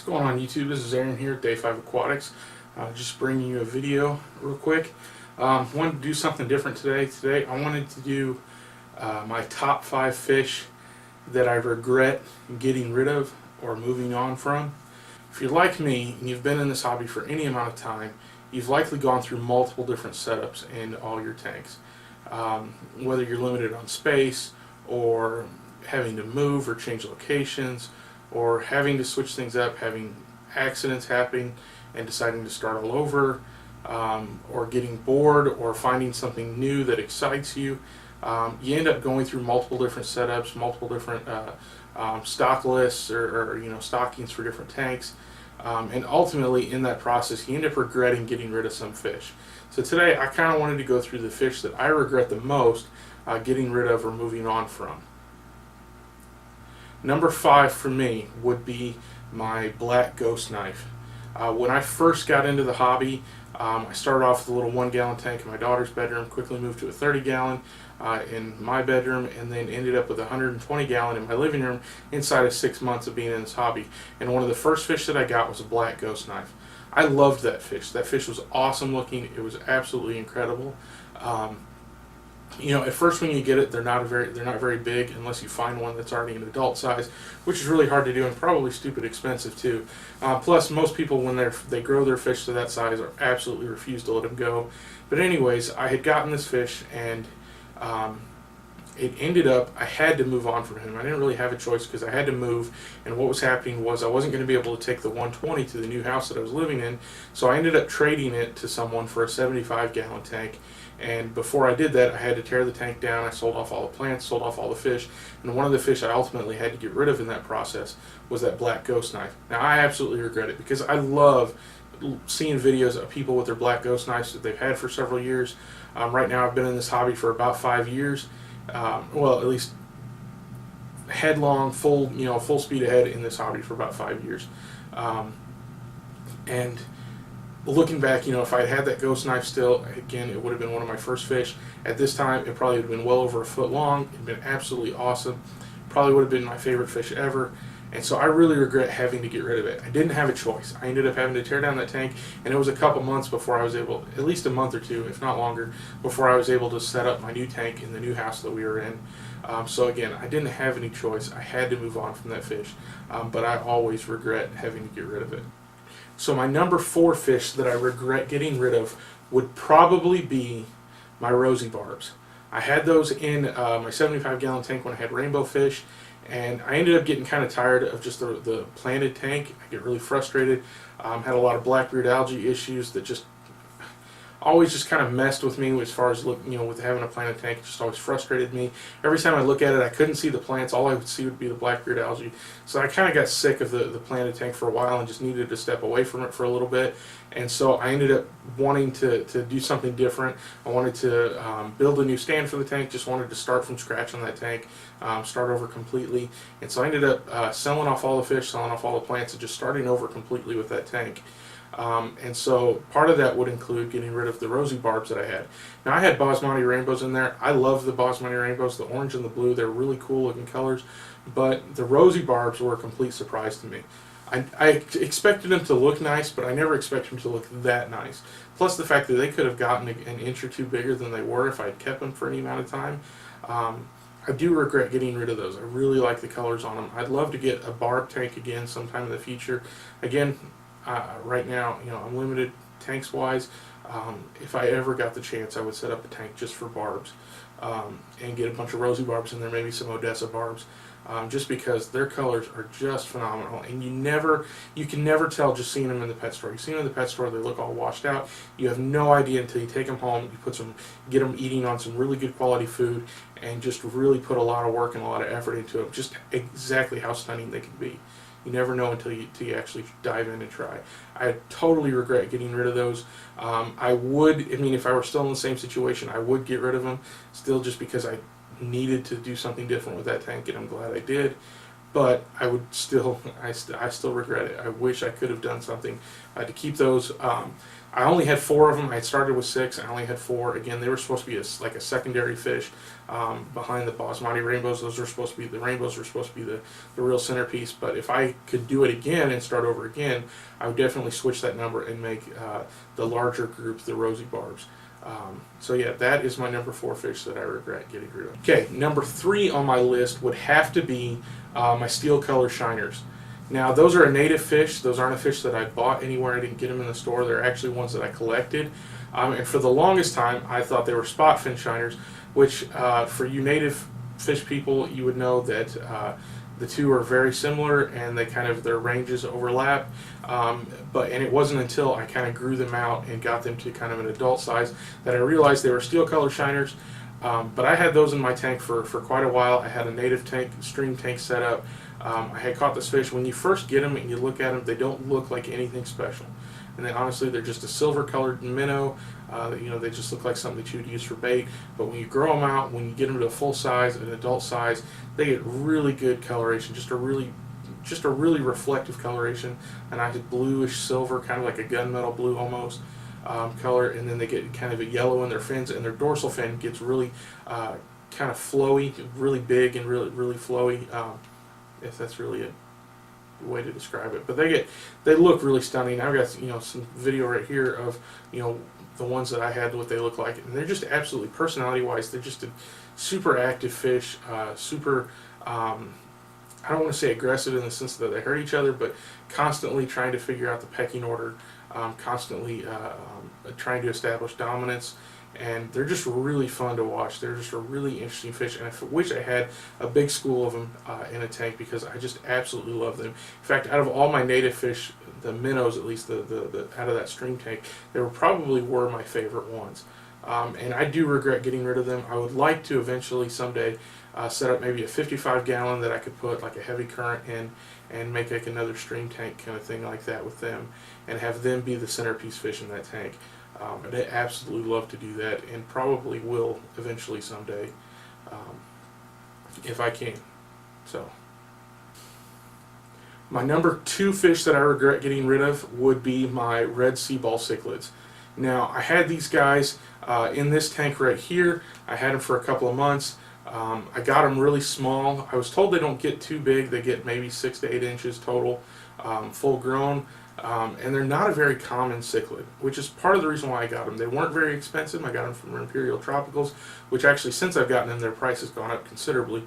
going on YouTube? This is Aaron here at Day 5 Aquatics. Just bringing you a video real quick. Wanted to do something different today. Today I wanted to do my top 5 fish that I regret getting rid of or moving on from. If you're like me and you've been in this hobby for any amount of time, you've likely gone through multiple different setups in all your tanks. Whether you're limited on space or having to move or change locations, or having to switch things up, having accidents happen and deciding to start all over, or getting bored or finding something new that excites you. You end up going through multiple different setups, multiple different stock lists or stockings for different tanks, and ultimately in that process you end up regretting getting rid of some fish. So today I kind of wanted to go through the fish that I regret the most getting rid of or moving on from. Number 5 for me would be my black ghost knife. When I first got into the hobby, I started off with a little 1-gallon tank in my daughter's bedroom, quickly moved to a 30-gallon in my bedroom, and then ended up with a 120-gallon in my living room inside of 6 months of being in this hobby. And one of the first fish that I got was a black ghost knife. I loved that fish. That fish was awesome looking. It was absolutely incredible. At first when you get it, they're not very big unless you find one that's already an adult size, which is really hard to do and probably stupid expensive too. Plus, most people when they grow their fish to that size are absolutely refuse to let them go. But anyways, I had gotten this fish and it ended up I had to move on from him. I didn't really have a choice because I had to move, and what was happening was I wasn't going to be able to take the 120 to the new house that I was living in, so I ended up trading it to someone for a 75-gallon tank. And before I did that, I had to tear the tank down. I sold off all the plants, sold off all the fish, and one of the fish I ultimately had to get rid of in that process was that black ghost knife. Now I absolutely regret it because I love seeing videos of people with their black ghost knives that they've had for several years. Right now I've been in this hobby for about 5 years. Well, at least headlong, full speed ahead in this hobby for about 5 years. And looking back, if I had that ghost knife still, again, it would have been one of my first fish. At this time, it probably would have been well over a foot long. It would have been absolutely awesome. Probably would have been my favorite fish ever. And so I really regret having to get rid of it. I didn't have a choice. I ended up having to tear down that tank, and it was a couple months before I was able, at least a month or two, if not longer, before I was able to set up my new tank in the new house that we were in. So again, I didn't have any choice. I had to move on from that fish, but I always regret having to get rid of it. So my number 4 fish that I regret getting rid of would probably be my rosy barbs. I had those in my 75-gallon tank when I had rainbow fish, and I ended up getting kind of tired of just the planted tank. I get really frustrated. Had a lot of blackbeard algae issues that just always just kind of messed with me as far as with having a planted tank. It just always frustrated me. Every time I look at it, I couldn't see the plants. All I would see would be the blackbeard algae. So I kind of got sick of the planted tank for a while and just needed to step away from it for a little bit. And so I ended up wanting to do something different. I wanted to build a new stand for the tank. Just wanted to start from scratch on that tank, start over completely. And so I ended up selling off all the fish, selling off all the plants, and just starting over completely with that tank. And so part of that would include getting rid of the rosy barbs that I had. Now I had basmati rainbows in there. I love the basmati rainbows, the orange and the blue. They're really cool looking colors, but the rosy barbs were a complete surprise to me. I expected them to look nice, but I never expected them to look that nice. Plus the fact that they could have gotten an inch or two bigger than they were if I had kept them for any amount of time. I do regret getting rid of those. I really like the colors on them. I'd love to get a barb tank again sometime in the future. Again, right now, I'm limited tanks wise. If I ever got the chance, I would set up a tank just for barbs and get a bunch of rosy barbs in there, maybe some Odessa barbs, just because their colors are just phenomenal. And you can never tell just seeing them in the pet store. You see them in the pet store, they look all washed out. You have no idea until you take them home, get them eating on some really good quality food, and just really put a lot of work and a lot of effort into them, just exactly how stunning they can be. You never know until you actually dive in and try. I totally regret getting rid of those. If I were still in the same situation, I would get rid of them still, just because I needed to do something different with that tank, and I'm glad I did. But I still regret it. I wish I could have done something to keep those. I only had 4 of them. I had started with 6. I only had 4. Again, they were supposed to be like a secondary fish behind the basmati rainbows. Those were supposed to be, the rainbows were supposed to be the real centerpiece. But if I could do it again and start over again, I would definitely switch that number and make the larger group the rosy barbs. So yeah, that is my number 4 fish that I regret getting rid of. Okay, number 3 on my list would have to be my steel color shiners. Now, those are a native fish. Those aren't a fish that I bought anywhere. I didn't get them in the store. They're actually ones that I collected. And for the longest time, I thought they were spot fin shiners, which for you native fish people, you would know that the two are very similar and they kind of, their ranges overlap. And it wasn't until I kind of grew them out and got them to kind of an adult size that I realized they were steel color shiners. But I had those in my tank for quite a while. I had a native tank, stream tank set up. I had caught this fish. When you first get them and you look at them, they don't look like anything special. And then honestly, they're just a silver colored minnow. They just look like something that you would use for bait. But when you grow them out, when you get them to a full size, an adult size, they get really good coloration, just a really reflective coloration, a nice bluish silver, kind of like a gunmetal blue almost. Color, and then they get kind of a yellow in their fins, and their dorsal fin gets really kind of flowy, really big and really flowy. If that's really a way to describe it, but they look really stunning. I've got some video right here of the ones that I had, what they look like, and they're just absolutely, personality-wise, they're just a super active fish, super. I don't want to say aggressive in the sense that they hurt each other, but constantly trying to figure out the pecking order, constantly trying to establish dominance, and they're just really fun to watch. They're just a really interesting fish, and I wish I had a big school of them in a tank because I just absolutely love them. In fact, out of all my native fish, the minnows, at least the out of that stream tank, they probably were my favorite ones. And I do regret getting rid of them. I would like to eventually someday set up maybe a 55-gallon that I could put like a heavy current in and make like another stream tank kind of thing like that with them and have them be the centerpiece fish in that tank. I'd absolutely love to do that and probably will eventually someday if I can. So my number 2 fish that I regret getting rid of would be my red sea ball cichlids. Now, I had these guys in this tank right here. I had them for a couple of months. I got them really small. I was told they don't get too big. They get maybe 6 to 8 inches total, full grown. And they're not a very common cichlid, which is part of the reason why I got them. They weren't very expensive. I got them from Imperial Tropicals, which actually, since I've gotten them, their price has gone up considerably.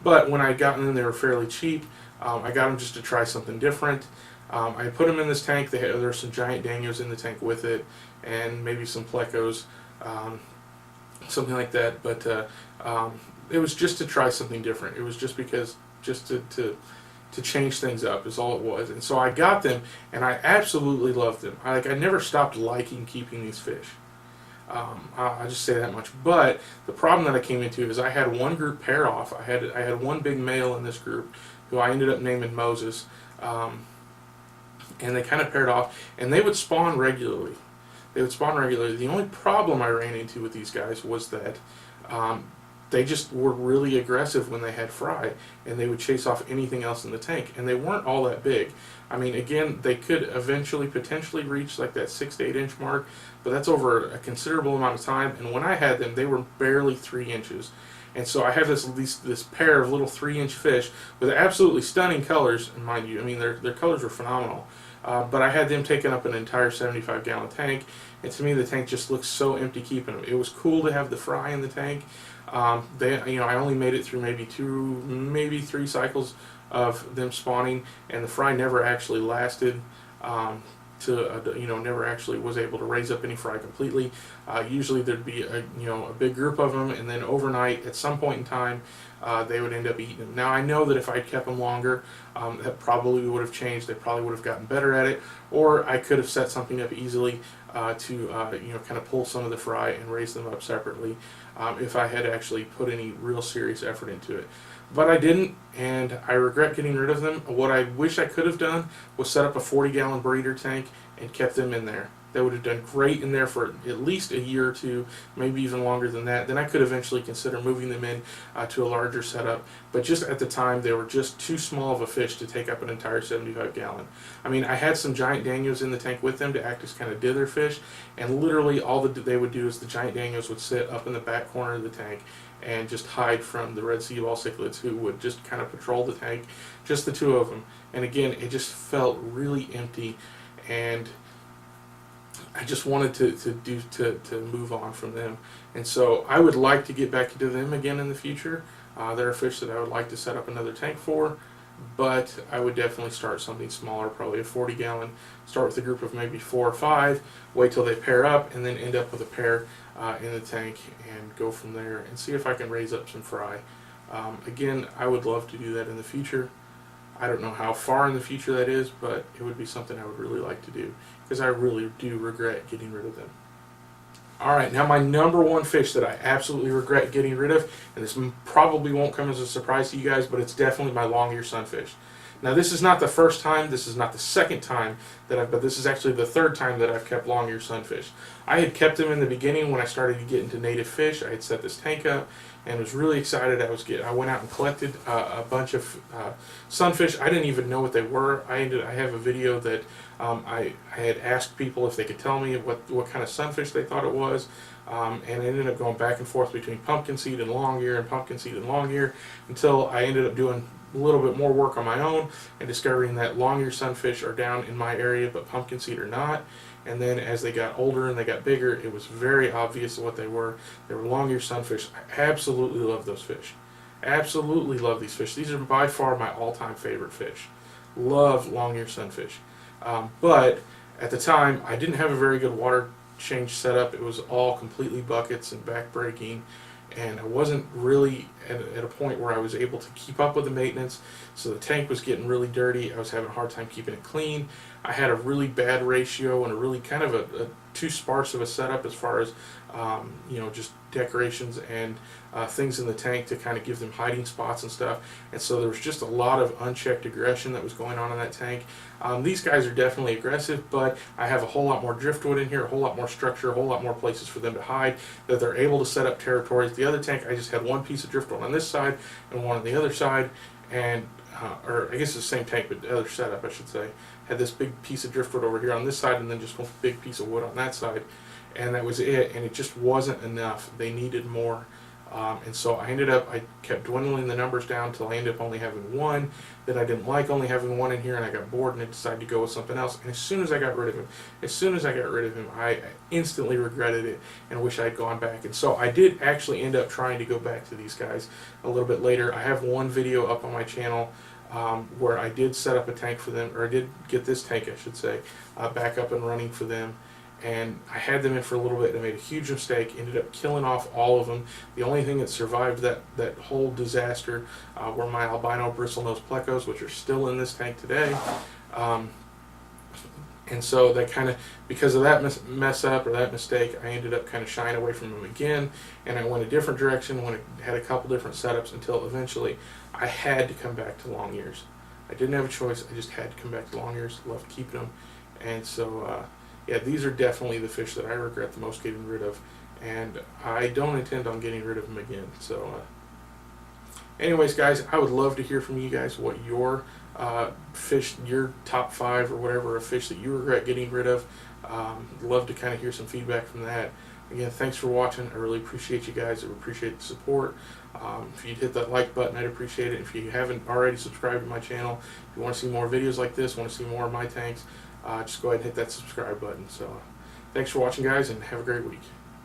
But when I got them, they were fairly cheap. I got them just to try something different. I put them in this tank. There were some giant Danios in the tank with it, and maybe some plecos, something like that. But it was just to try something different. It was just to change things up is all it was. And so I got them, and I absolutely loved them. I never stopped liking keeping these fish. I'll just say that much. But the problem that I came into is I had one group pair off. I had one big male in this group who I ended up naming Moses. And they kind of paired off, and they would spawn regularly. The only problem I ran into with these guys was that they just were really aggressive when they had fry, and they would chase off anything else in the tank, and they weren't all that big. I mean, again, they could eventually potentially reach like that 6 to 8 inch mark, but that's over a considerable amount of time, and when I had them, they were barely 3 inches. And so I have this pair of little 3-inch fish with absolutely stunning colors, and mind you, I mean, their colors were phenomenal. But I had them taking up an entire 75-gallon tank, and to me the tank just looks so empty keeping them. It was cool to have the fry in the tank. I only made it through maybe 3 cycles of them spawning, and the fry never actually lasted. Never actually was able to raise up any fry completely. Usually there'd be a big group of them, and then overnight at some point in time they would end up eating them. Now I know that if I'd kept them longer, that probably would have changed. They probably would have gotten better at it, or I could have set something up easily to kind of pull some of the fry and raise them up separately if I had actually put any real serious effort into it. But I didn't, and I regret getting rid of them. What I wish I could have done was set up a 40-gallon breeder tank and kept them in there. that would have done great in there for at least a year or two, maybe even longer than that. Then I could eventually consider moving them in to a larger setup. But just at the time, they were just too small of a fish to take up an entire 75-gallon. I mean, I had some giant Danios in the tank with them to act as kind of dither fish, and literally all that they would do is the giant Danios would sit up in the back corner of the tank and just hide from the red sea ball cichlids, who would just kind of patrol the tank, just the two of them. And again, it just felt really empty, and I just wanted to move on from them. And so I would like to get back into them again in the future. They're a fish that I would like to set up another tank for, but I would definitely start something smaller, probably a 40-gallon. Start with a group of maybe 4 or 5, wait till they pair up, and then end up with a pair in the tank and go from there and see if I can raise up some fry. Again, I would love to do that in the future. I don't know how far in the future that is, but it would be something I would really like to do, because I really do regret getting rid of them. Alright, now my number one fish that I absolutely regret getting rid of, and this probably won't come as a surprise to you guys, but it's definitely my long-ear sunfish. Now this is not the first time, this is not the second time but this is actually the third time that I've kept long-ear sunfish. I had kept them in the beginning when I started to get into native fish. I had set this tank up and was really excited. I went out and collected a bunch of sunfish. I didn't even know what they were. I have a video that I had asked people if they could tell me what kind of sunfish they thought it was. And I ended up going back and forth between pumpkin seed and long ear and pumpkin seed and long ear until I ended up doing a little bit more work on my own and discovering that long ear sunfish are down in my area but pumpkin seed are not. And then as they got older and they got bigger, it was very obvious what they were. They were long ear sunfish. I absolutely love those fish. Absolutely love these fish. These are by far my all-time favorite fish. Love long ear sunfish. But at the time, I didn't have a very good water change setup. It was all completely buckets and back breaking, and I wasn't really at a point where I was able to keep up with the maintenance. So the tank was getting really dirty. I was having a hard time keeping it clean. I had a really bad ratio and a really kind of a too sparse of a setup as far as just decorations and things in the tank to kind of give them hiding spots and stuff. And so there was just a lot of unchecked aggression that was going on in that tank. These guys are definitely aggressive, but I have a whole lot more driftwood in here, a whole lot more structure, a whole lot more places for them to hide, that they're able to set up territories. The other tank, I just had one piece of driftwood on this side and one on the other side, and or I guess it's the same tank, but the other setup, I should say. Had this big piece of driftwood over here on this side, and then just one big piece of wood on that side, and that was it. And it just wasn't enough. They needed more, and so I kept dwindling the numbers down until I ended up only having one. Then I didn't like only having one in here, and I got bored and I decided to go with something else. And as soon as I got rid of him, I instantly regretted it and wish I had gone back. And so I did actually end up trying to go back to these guys a little bit later. I have one video up on my channel where I did set up a tank for them, or I did get this tank, I should say, back up and running for them. And I had them in for a little bit and I made a huge mistake, ended up killing off all of them. The only thing that survived that whole disaster were my albino bristlenose plecos, which are still in this tank today. And so that kind of, because of that mess up or that mistake, I ended up kind of shying away from them again, and I went a different direction, had a couple different setups until eventually I had to come back to long ears. I didn't have a choice, I just had to come back to long ears. Loved keeping them. And so yeah, these are definitely the fish that I regret the most getting rid of, and I don't intend on getting rid of them again. So anyways, guys, I would love to hear from you guys what your fish, your top 5 or whatever, a fish that you regret getting rid of. Love to kind of hear some feedback from that. Again, thanks for watching. I really appreciate you guys. I appreciate the support. If you'd hit that like button, I'd appreciate it. If you haven't already subscribed to my channel, if you want to see more videos like this, want to see more of my tanks, just go ahead and hit that subscribe button. So thanks for watching, guys, and have a great week.